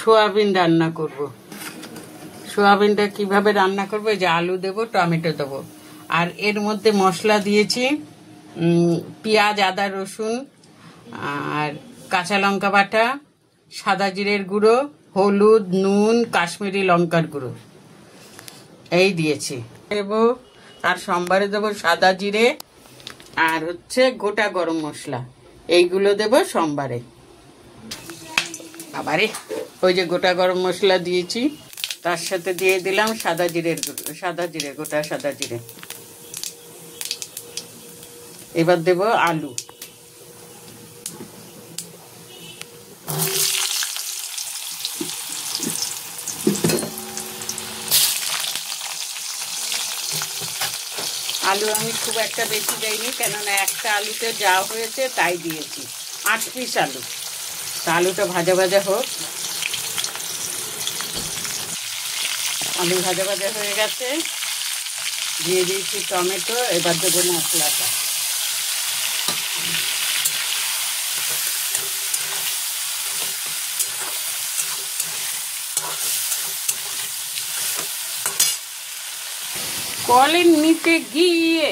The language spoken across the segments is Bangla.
সোয়াবিন রান্না করব। সোয়াবিনটা কিভাবে রান্না করব, যে আলু দেব, টমেটো দেব, আর এর মধ্যে মশলা দিয়েছি পেঁয়াজ, আদা, রসুন, আর কাঁচা লঙ্কা বাটা, সাদা জিরের গুঁড়ো, হলুদ, নুন, কাশ্মীরি লঙ্কার গুঁড়ো এই দিয়েছি। দেব আর সোমবারে দেবো সাদা জিরে আর গোটা গরম মশলা, এইগুলো দেব সোমবারে। আবারে ওই যে গোটা গরম মশলা দিয়েছি, তার সাথে দিয়ে দিলাম সাদা জিরে, গোটা সাদা জিরে। এবার দেব আলু, আলু আমি খুব একটা বেশি দেইনি, কেননা একটা আলুতে যা হয়েছে তাই দিয়েছি, 8 পিস আলু। তা আলুটা ভাজা ভাজা হোক। আলু ভাজা ভাজা হয়ে গেছে, দিয়ে দিয়েছি টমেটো। এবার দেবো মশলাটা। কলের নিচে গিয়ে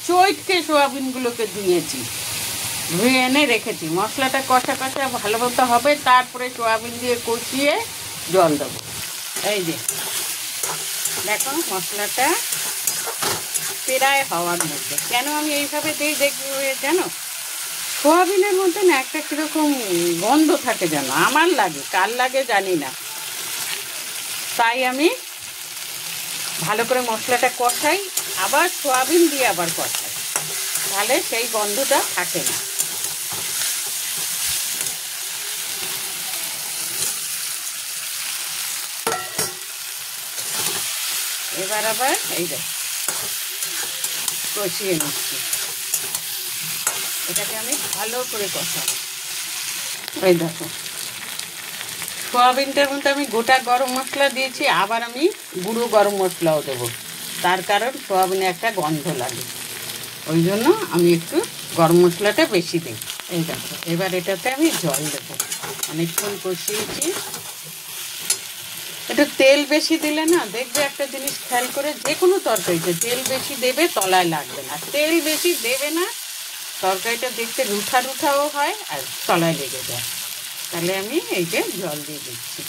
চৈটকে সোয়াবিনগুলোকে দিয়েছি, ধুয়ে এনে রেখেছি। মশলাটা কষা কষা ভালো মতো হবে, তারপরে সোয়াবিন দিয়ে কষিয়ে জল দেবো। এই যে দেখো মশলাটা প্রায় হওয়ার মধ্যে। কেন আমি এইভাবে দিই দেখবে জানো, সোয়াবিনের মধ্যে না একটা কীরকম গন্ধ থাকে যেন, আমার লাগে, কার লাগে জানি না। তাই আমি ভালো করে মশলাটা কষাই, আবার সোয়াবিন দিয়ে আবার কষাই, তাহলে সেই গন্ধটা থাকে না। এবার আবার এই যে কষিয়ে নিচ্ছি, এটাকে আমি ভালো করে কষাবো। এই দেখো সোয়াবিনটার মধ্যে আমি গোটা গরম মশলা দিয়েছি, আবার আমি গুঁড়ো গরম মশলাও দেবো, তার কারণ সোয়াবিনে একটা গন্ধ লাগে, ওই জন্য আমি একটু গরম মশলাটা বেশি দিই। এই দেখো এবার এটাতে আমি জল দেবো। অনেকক্ষণ কষিয়েছি। একটু তেল বেশি দিলে না দেখবে একটা জিনিস খেয়াল করে, যে কোনো তরকারিতে তেল বেশি দেবে তলায় লাগবে না, তেল বেশি দেবে না তরকারিটা দেখতে রুঠা রুঠাও হয় আর তলায় লেগে যায়। তাহলে আমি এই যে জল দিয়ে দিচ্ছি।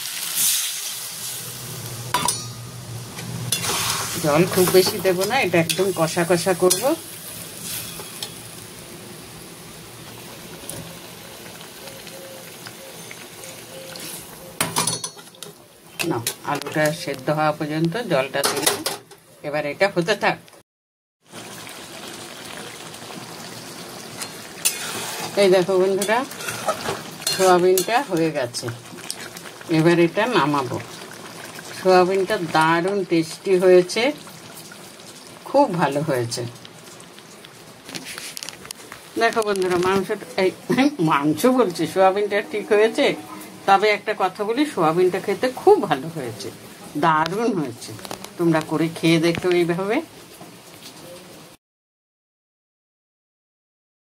জল খুব বেশি দেব না, এটা একদম কষা কষা করব। না, আলুটা সেদ্ধ হওয়া পর্যন্ত জলটা দিলাম, এবার এটা হতে থাক। এই দেখো বন্ধুরা, সোয়াবিনটা হয়ে গেছে, এবার এটা নামাবো। সোয়াবিনটা দারুণ টেস্টি হয়েছে, খুব ভালো হয়েছে। দেখো বন্ধুরা, মাংস বলছি, সোয়াবিনটা ঠিক হয়েছে। তবে একটা কথা বলি, সোয়াবিনটা খেতে খুব ভালো হয়েছে, দারুণ হয়েছে। তোমরা করে খেয়ে দেখো এইভাবে।